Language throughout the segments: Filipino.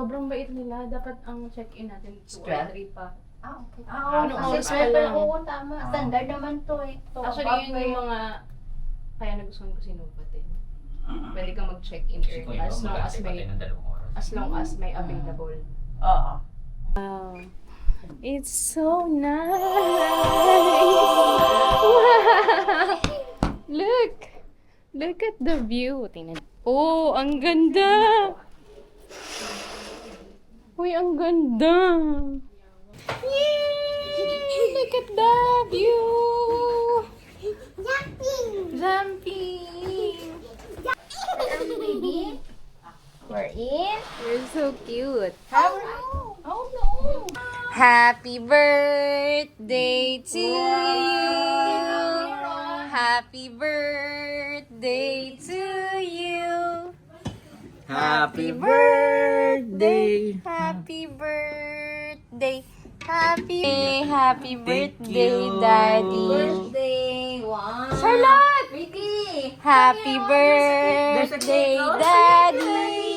Sobrang bait nila. Dapat ang check-in natin 2 or 3 pa. Okay. Anong Kasi oras pa sweater, lang? oo, tama. Standard naman to eh. Actually, yun yung mga... Kaya nagustuhan ko si Novotel. Pwede kang mag-check-in early as long as may available. Oo. Wow. It's so nice! Wow! Look! Look at the view. Tingnan. Oh, ang ganda! Uy, ang ganda! Yay! Look at the view! Jumping! Baby, we're in. You're so cute. Oh no! Happy birthday to you. Happy birthday to you. Happy birthday! Happy birthday. Happy birthday, Daddy. Birthday! Wow! Charlotte! Baby! Happy birthday, Daddy.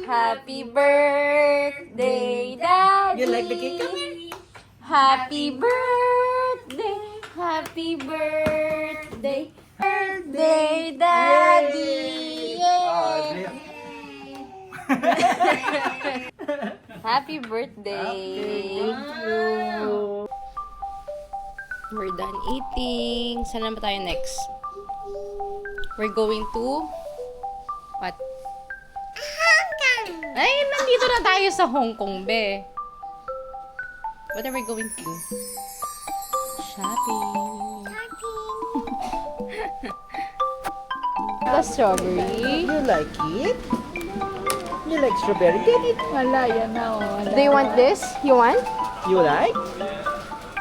Happy birthday, Daddy. You like the cake? Happy birthday, happy birthday, birthday, Daddy! Yay! Happy birthday! Thank you. We're done eating. Saan na ba tayo next? We're going to... What? Ay, nandito na tayo sa Hong Kong, be. What are we going to do? Shopping. The strawberry. You like it? You like strawberry? Get it. Wala, yan na. Oh. Do you want this? You want? You like?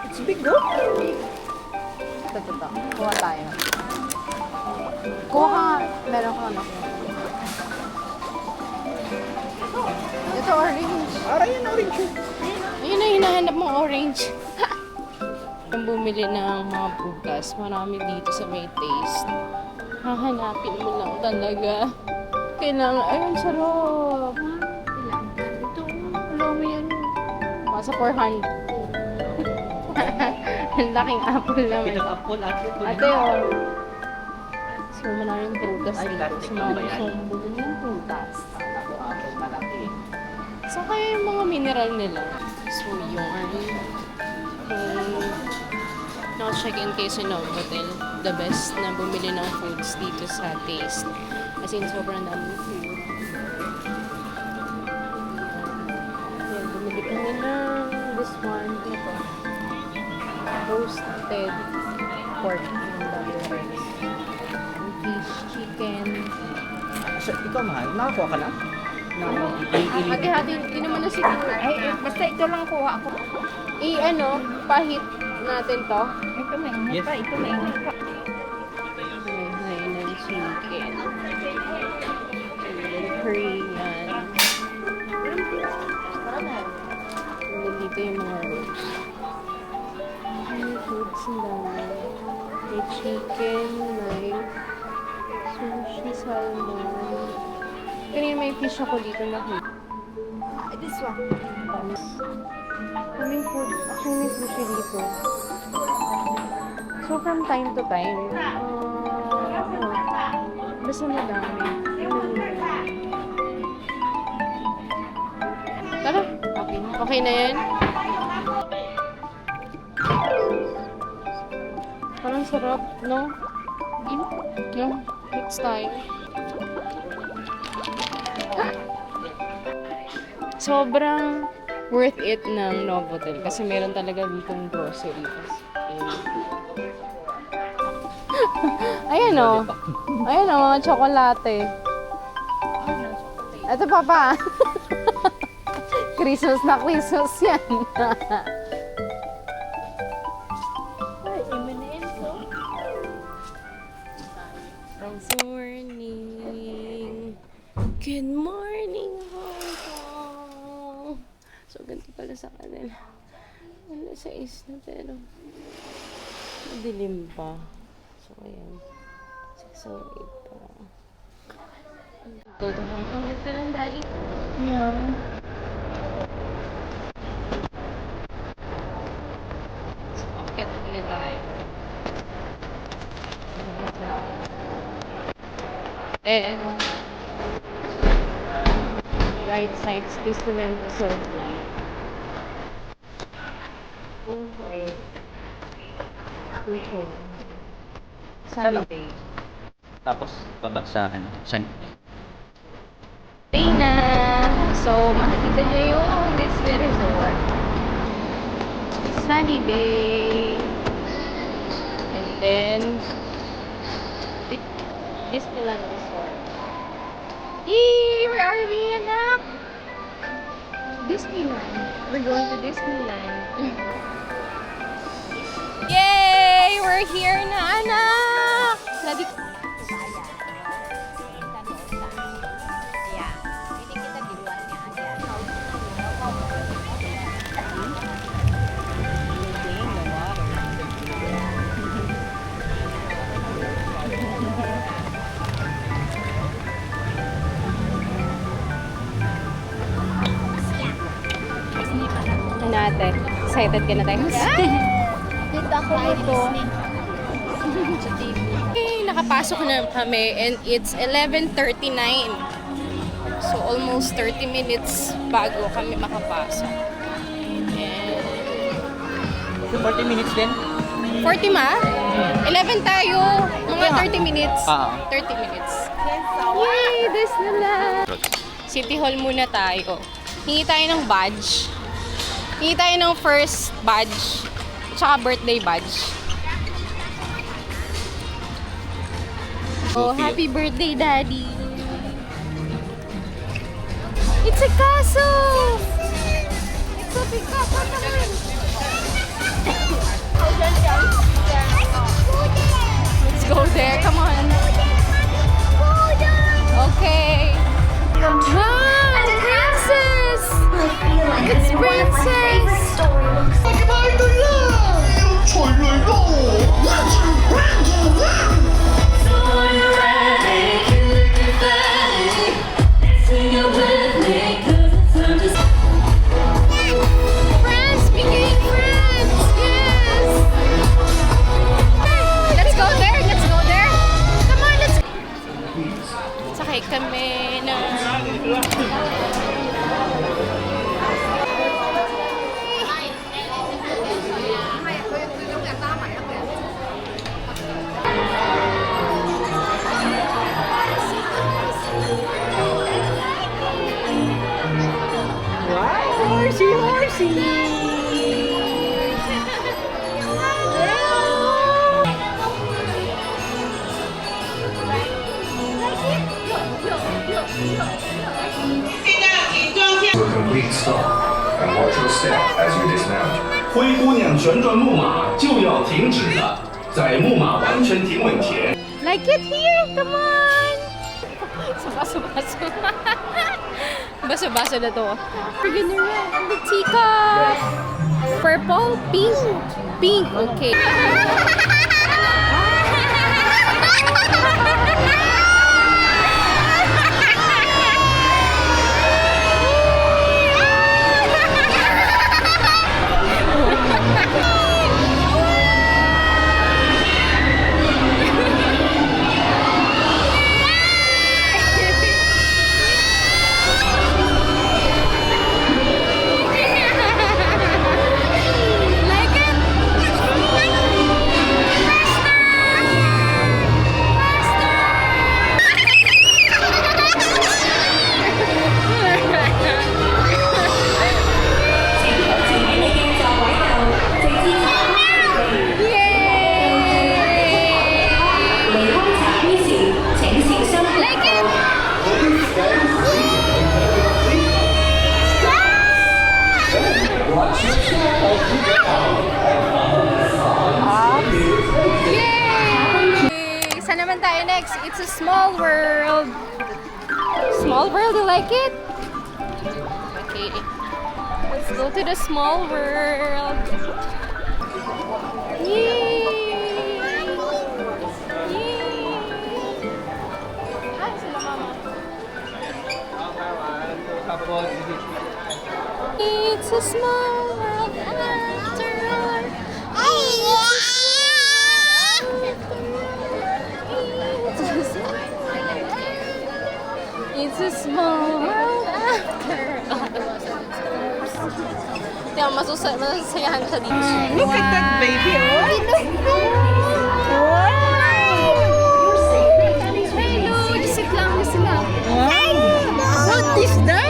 It's big, no? Ito. Kuha tayo. Kuha ka nga. Meron ka na. Ito, orange. Ara yan, orange. Ayun na hinahanap mong orange. Kung bumili ng mga prutas, marami dito sa may taste. Hahanapin mo lang talaga. Kailangan, ayun, sarap. Ito, alam mo yan. Masa 400. Ang laking apple naman. Pinag-apple ate. Ate, oh. So, maraming prutas Ay, dito. latte So, ka ba yan? maraming bumili ng prutas. Apple malaki. So, kaya yung mga mineral nila. So, yung naka-check-in kayo sa Novotel, the best na bumili ng foods dito sa Taste. As in, sobrang daming food. Ayan, bumili kami ng this one dito. Roasted pork. Ang dami rice. Fish, chicken. So, ikaw mahal, nakakuha ka na? Hati-hati, hindi naman na siguro. Ay, basta ito lang kuha ko. Pahit natin to. Ito mainit Yes. pa, ito mainit pa. May ng chicken. Korean. Dito yung mga rolls. May foods na dami. May chicken, may sushi, salmon. Kanina may fish ako dito na hit. This one. May food. Actually, may sushi dito. So, from time to time, basta madami. Tara. Okay. Okay na yan? Parang sarap, no? No? Next time. Sobrang worth it ng Novotel kasi meron talaga ditong grocery. Ayan o. Ayan o, mga tsokolate. Ito papa. Christmas na Christmas yan. Morning. Good morning, Hong Kong. So, ganito pala sa kanila. Wala sa is na pero madilim pa. So, ayan. 6:08 pa. Ang ito ng daddy. Yeah. Bakit nila tayo? And right side's Disneyland Resort. Okay. Okay. Saturday. Tapos, baba sa ano, San. Day na! So, makikita nyo yung Disney Resort. Sunny day. And then, Disneyland Resort. Yay! Where are we, anak? Disneyland. We're going to Disneyland. Yay! We're here na, anak! Lagi natin. Excited ka na tayo? Kita ko ito. Okay, nakapasok na kami and it's 11:39. So almost 30 minutes bago kami makapasok. And 40 minutes din? 40 ma? 11 tayo. Mga 30 minutes. 30 minutes. Yay! Disneyland! City Hall muna tayo. Hingi tayo ng badge. Hingi tayo ng first badge. Tsaka birthday badge. Oh, happy birthday, Daddy! It's a castle! It's a big castle naman! Let's go there, come on! Okay! Wow! Princess! It's Princess! 灰姑娘旋转木马就要停止了，在木马完全停稳前。 Like it here! Come on! Baso-baso. Baso-baso na to. We're gonna run the teacup! Purple? Pink? Pink, okay. Saan naman tayo next? It's a small world. Small world, you like it? Okay. Let's go to the small world. Yay! Yay! Hi, sila mama. Tapos, It's a small world after all. It's a small world after all. Kaya masasayahan ka dito. look at that baby, oh! Hello, sit lang sila. Wow! What is that?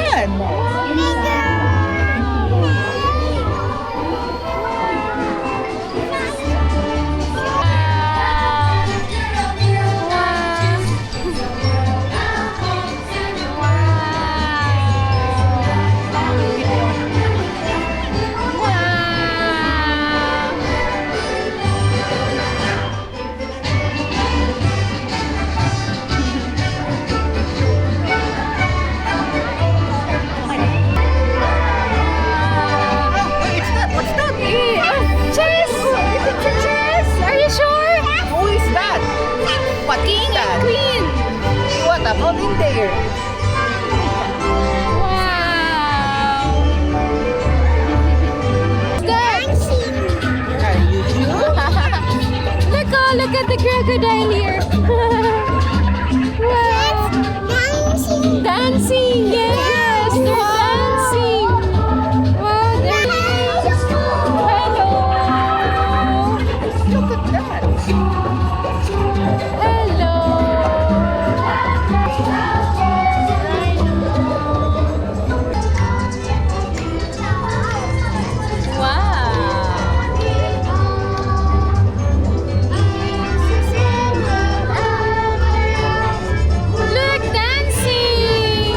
Chess! Chess! Are you sure? Who is that? What is that? Queen! What about in there? Wow! Dancing! Are you sure? Look at the crocodile here. Wow! Dancing! Yes! They're dancing! Wow! Hello! Look at that. Hello! Look, dancing!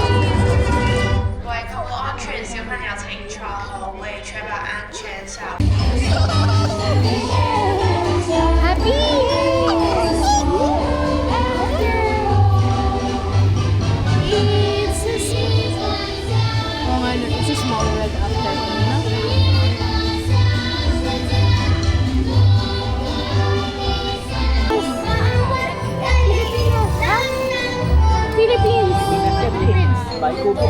各位客户安全小朋友請坐好，為確保安全小 Happy! It's a small world after all, no? Philippines! Bye, Kubo.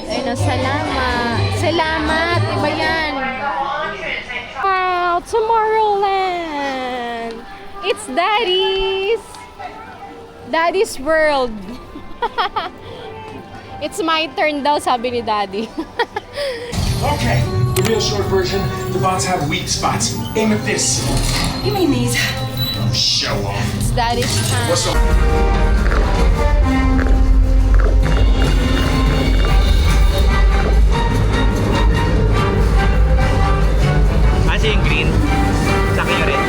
Ayun o, salamat. Salamat, iba yan. Wow, Tomorrowland. It's Daddy's world. It's my turn daw, sabi ni Daddy. Okay, the real short version. The bots have weak spots. Aim at this. You mean these? Show off. It's Daddy's time. What's up? Asa yung green? Sa akin yung red.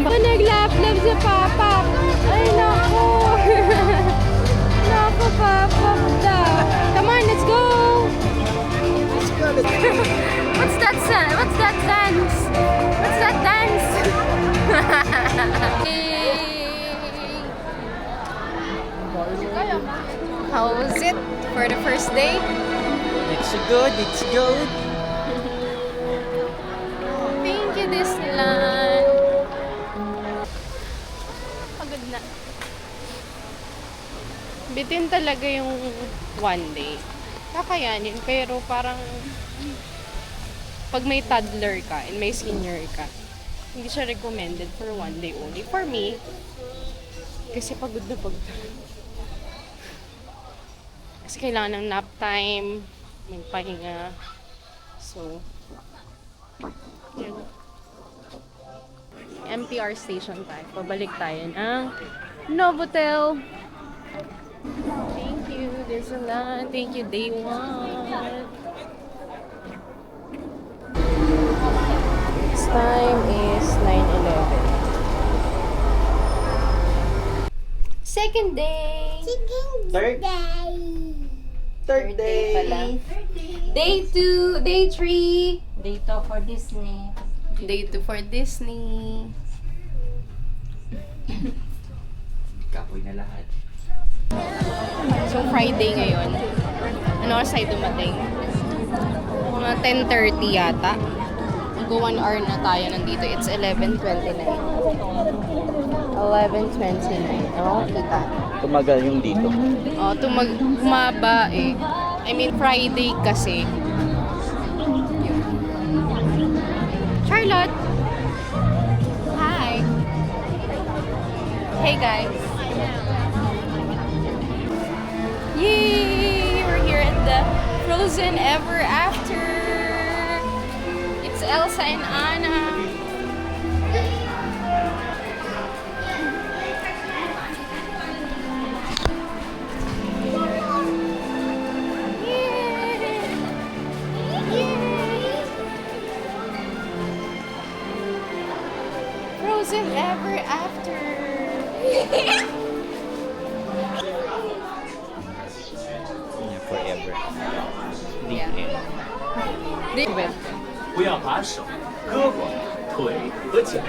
Naglaplap sa Papa. Ay, naku. Naku, Papa. Come on, let's go. What's that dance? What's that dance? How was it for the first day? It's good, it's good. Thank you, Disneyland. Pagod na. Bitin talaga yung one day. Kakayanin, pero parang pag may toddler ka and may senior ka, hindi siya recommended for one day only. For me, kasi pagod na pagod. Kasi kailangan ng nap time, may pahinga. So, yun. MTR station tayo. Pabalik tayo ng Novotel. Thank you, Disneyland. Thank you, Day 1. This time is 9:11. Second day. Third day. Pala. Day 2, day 3. Day 2 for Disney. Day 2 for Disney. Kapoy na lahat. So, Friday ngayon. Ano oras tayo dumating? Mga 10:30 yata. Mag 1 hour na tayo nandito. It's 11:29. 11:29. Oh, kita. Tumagal yung dito. Oh, humaba eh. I mean, Friday kasi. Yun. Charlotte! Hi! Hey guys! Yay! We're here at the Frozen Ever After! It's Elsa and Anna. Frozen Ever After. Yeah, forever. The Yeah. end. David. 不要把手、胳膊、腿合起来。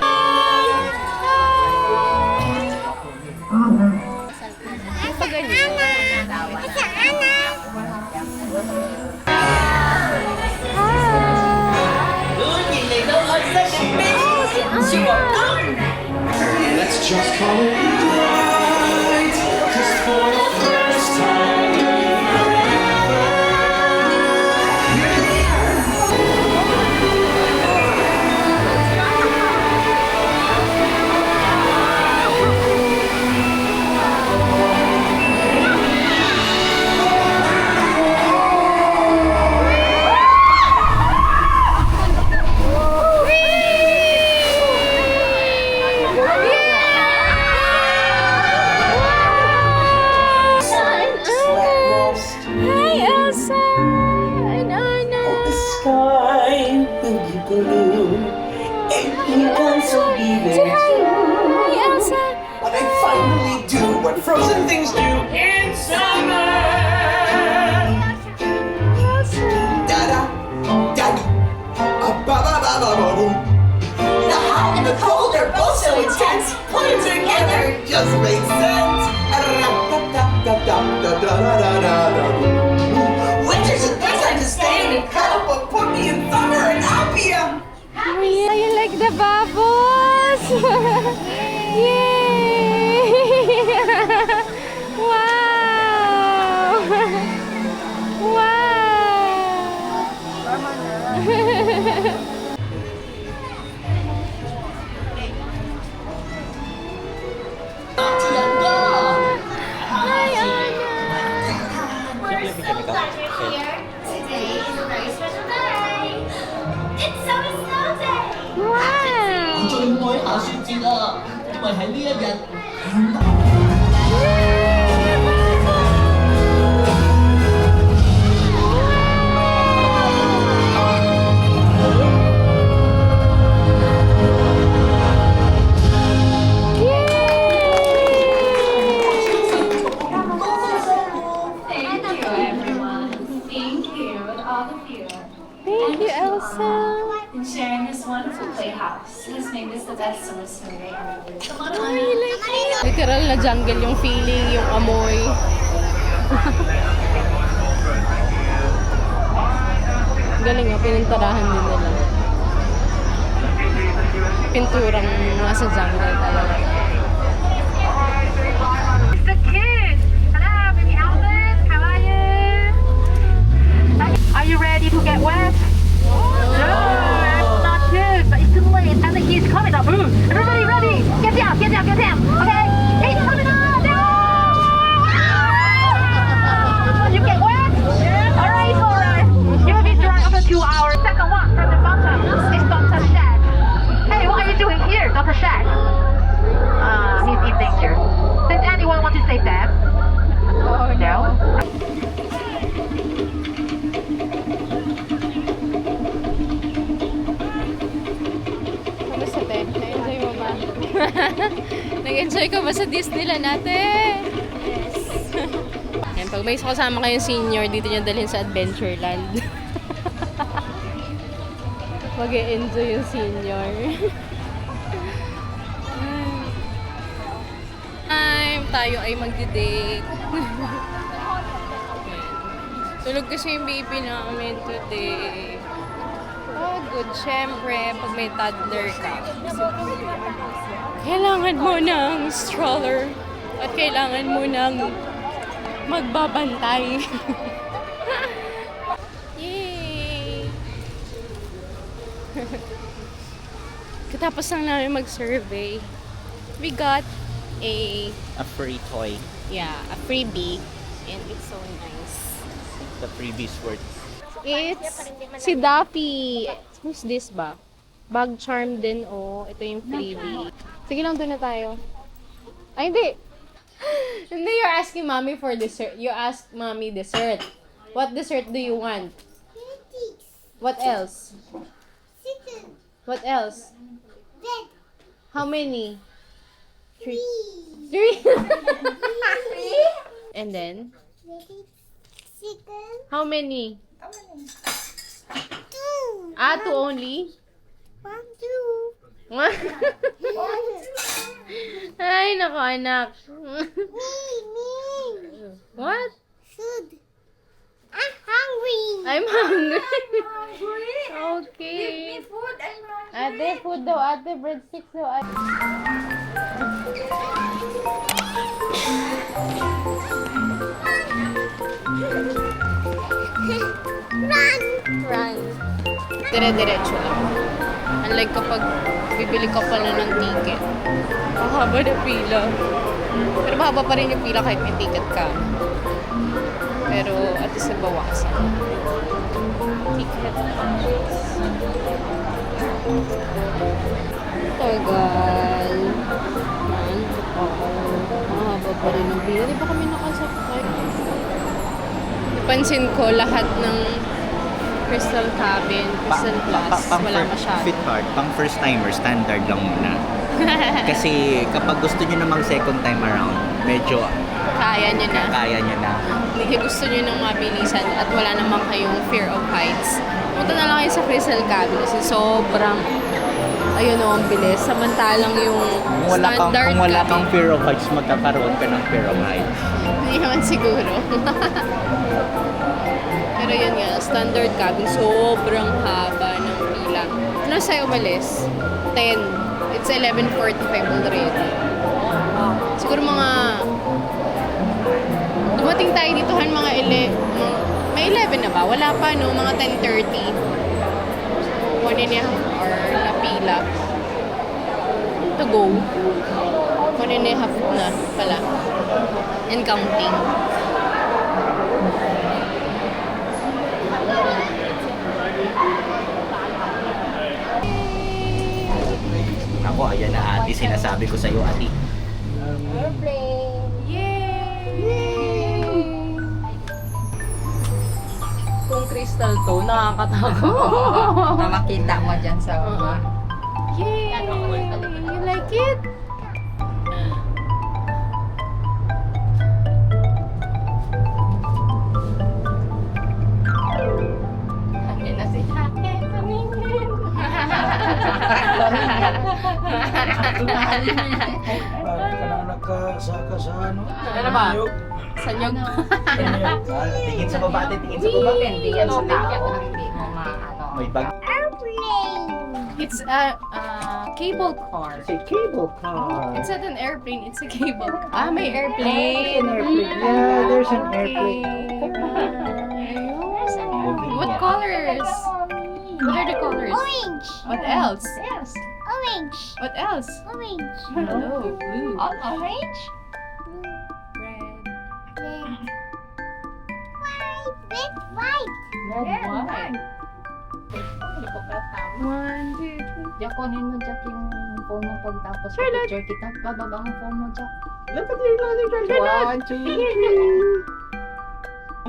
Pa ganyan. Let's just call it right. Just for the first time. Hi, Elsa and Anna. The sky will be blue and you can so be there too. Hi, Elsa. But I finally do what frozen things do in summer. Da da da ba ba ba ba ba boom. The hot and the cold are both so intense. Put them together just makes sense. Winter's the best time to stay and cuddle, but put me in summer and I'll be a Oh, yeah, you like the bubbles? Yay! Wow! Wow! Hi, Anna! We're so glad you're here. Today is a very special day. It's Summer Snow Day. Wow! 最愛下雪節啊，因為喺呢一日。 Wow! Thank you, Elsa. and sharing this wonderful playhouse has made this the best summer story ever. Literal na jungle yung feeling, yung amoy. Galing nga, pininturahan din nila. Pinturang nasa jungle talaga. The kids! Hello, baby Alvin. How are you? Are you ready to get wet? No, that's not good. But it's too late, and the heat's coming up. Everybody ready? Get down, get down, get down. Okay? He's coming up. You get wet? Alright, alright. You'll be dry after 2 hours. Second one from the bottom is Dr. Shaq. Hey, what are you doing here, Dr. Shaq? He's in danger. Does anyone want to save them? Oh, no. Kamusta, te? Na-enjoy mo ba? Nag-enjoy ka ba sa Disneyland natin? Yes. Yan, pag may kasama kayong senior, dito nyo dalhin sa Adventureland. Mag-e-enjoy yung senior. Tayo ay magdi-date. Tulog kasi yung baby namin today. Oh, good. Siyempre, pag may toddler ka, kailangan mo ng stroller at kailangan mo ng magbabantay. Yay! Katapos lang namin mag-survey, we got a free toy. yeah, a freebie, and it's so nice. The freebie's worth. It's si Daffy. Who's this ba? Bag charm din, oh. Ito yung freebie. Sige lang, doon na tayo. Ay, hindi. Hindi, you're asking mommy for dessert. You ask mommy dessert. What dessert do you want? What else? What else? How many? Three. And then? How many? Two only? 1, 2. Ay, naku anak. Me. What? Food. I'm hungry. I'm hungry. hungry. Okay. Food. I'm hungry. Ate, food daw. Ate, breadsticks daw. Ate. Run. Dire-diretso lang. Unlike kapag bibili ka pala ng ticket. Mahaba na pila. Pero mahaba pa rin yung pila kahit may ticket ka. Pero at least nabawasan. Ticket. Tagal. Mahaba pa rin yung pila. Di ba kami nakasakay? Napansin ko lahat ng Crystal Cabin, Crystal Plus, wala masyado. Fit card, pang first timer, standard lang muna. Kasi kapag gusto nyo namang second time around, medyo Kaya nyo na. kaya nyo na. Hindi gusto nyo ng mabilisan at wala naman kayong fear of heights. Punta na lang kayo sa Crystal Cabin kasi sobrang, ayun o, ang bilis. Samantalang yung standard Kung wala cabin, kang fear of heights, magkakaroon ka ng fear of heights. hindi naman siguro. Pero yun nga, standard cabin, sobrang haba ng pila. Ano sa'yo umalis? 10. It's 11:45 already. Siguro mga... Dumating tayo dito mga may 11 na ba? Wala pa, no? Mga 10:30. 1.5 hour na pila. To go. 1.5 na pala. And counting. Ako, ayan na ate, sinasabi ko sa'yo ate. Kung crystal to, nakakatakot. Na makita mo dyan sa baba. Yay! You like it? Akin na si Hake. Nakasaka sa ano? Ano ba? Sanyog. Tingin sa baba, tingin sa baba. Depende yan sa tao. Hindi mo maano. May bag. It's a cable car. It's a cable car. It's not an airplane, it's a cable car. Ah, may airplane. Yeah, there's an Okay. What colors? What are the colors? Orange. What else? Yes. Orange. What else? Orange. Hello, blue. All orange? Red. Red, white. Red, white. One, two, three. Jack, kunin mo Jack yung phone mo pagtapos Charlotte. picture kita. Bababa ang phone mo Jack. Look at your mother, Charlotte. 1, 2,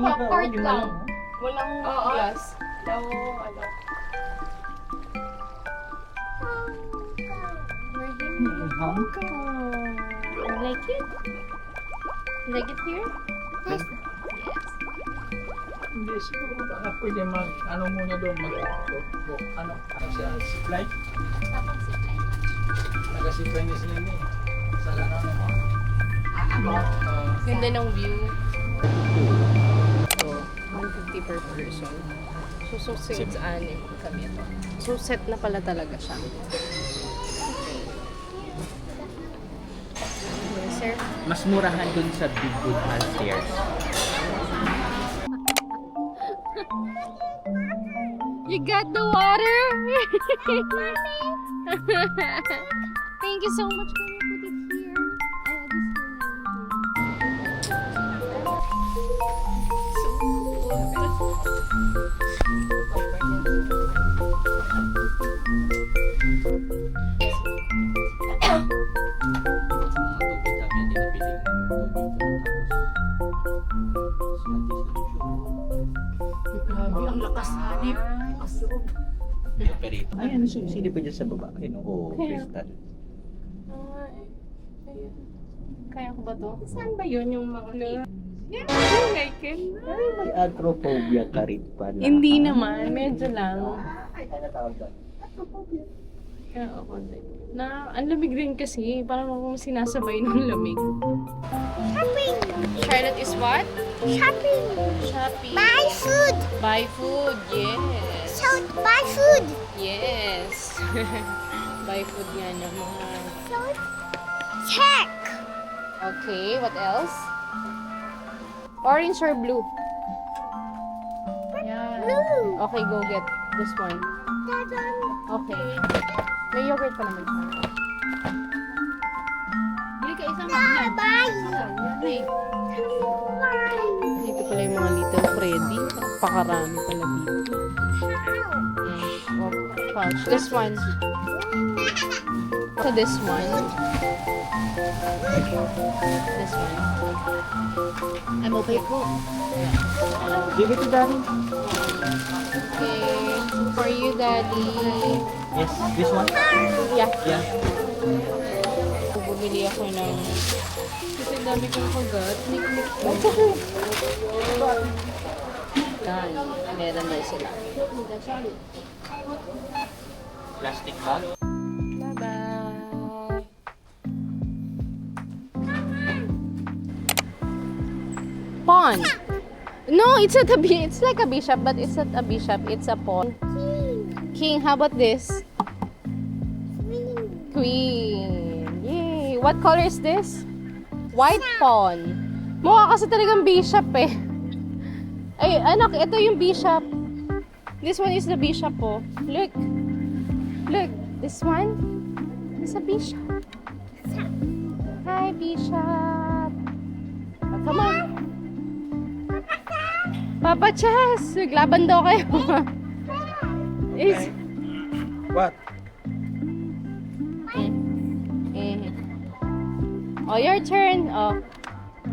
3. Popcorn lang. Walang glass. Hong You like it? You like it here? Yes. Hindi siguro baka pwede mag ano muna doon ano siya zipline. Naka-zipline na sila ni. Sa ano mo. Ganda ng view. So, 150 per person. So since anim kami ito. So, set na pala talaga siya. Okay. Yes, sir. Mas murahan dun sa Big Good stairs. You got the water? Thank you so much. Can you put it here? Grabe, ang lakas hanip. Ayan, sino ba dyan sa baba? Ayun, oh, crystal. Kaya ko ba to? Saan ba yun yung mga Yeah, I like it. Ay, may acrophobia ka rin pala. Hindi naman, medyo lang. Ay, ano tawag doon? Acrophobia. Kaya ako din. Na, ang lamig rin kasi. Parang akong sinasabay ng lamig. Shopping. Charlotte is what? Shopping. Shopping. Buy food. Buy food, yes. So, buy food. Yes. Buy food nga naman. So, check. Okay, what else? Orange or blue? Yeah. Blue. Okay, go get this one. That one. Okay. May yogurt pa naman siya. Bili ka isang Ah, buy. Dito pala yung mga Little Freddy. Pakarami pala dito. Oh, pouch. This one. So this one. This one. I'm okay po. Give it to Daddy. Okay. For you, Daddy. Yes, this one? Yeah. Yeah. Bumili ako ng... Kasi dami kong kagat. That's okay. Yan. Meron na sila. Plastic bag. Bye-bye. Pawn. No, it's not a it's like a bishop, but it's not a bishop. It's a pawn. King. How about this? Queen. Yay. What color is this? White pawn. Mukha kasi talagang bishop eh. Ay, anak, ito yung bishop. This one is the bishop po. Look. Look. This one is a bishop. Hi, bishop. Oh, come on. Papa Chess, naglaban daw kayo. Is... What? Oh, your turn. Oh,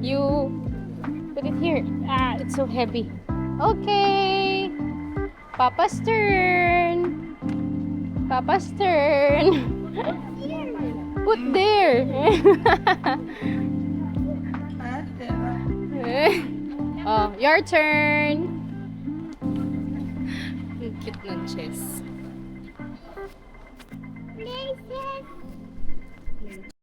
you put it here. Ah, it's so heavy. Okay. Papa's turn. Papa's turn. Put there. Oh, your turn. Ang cute ng chess. Okay.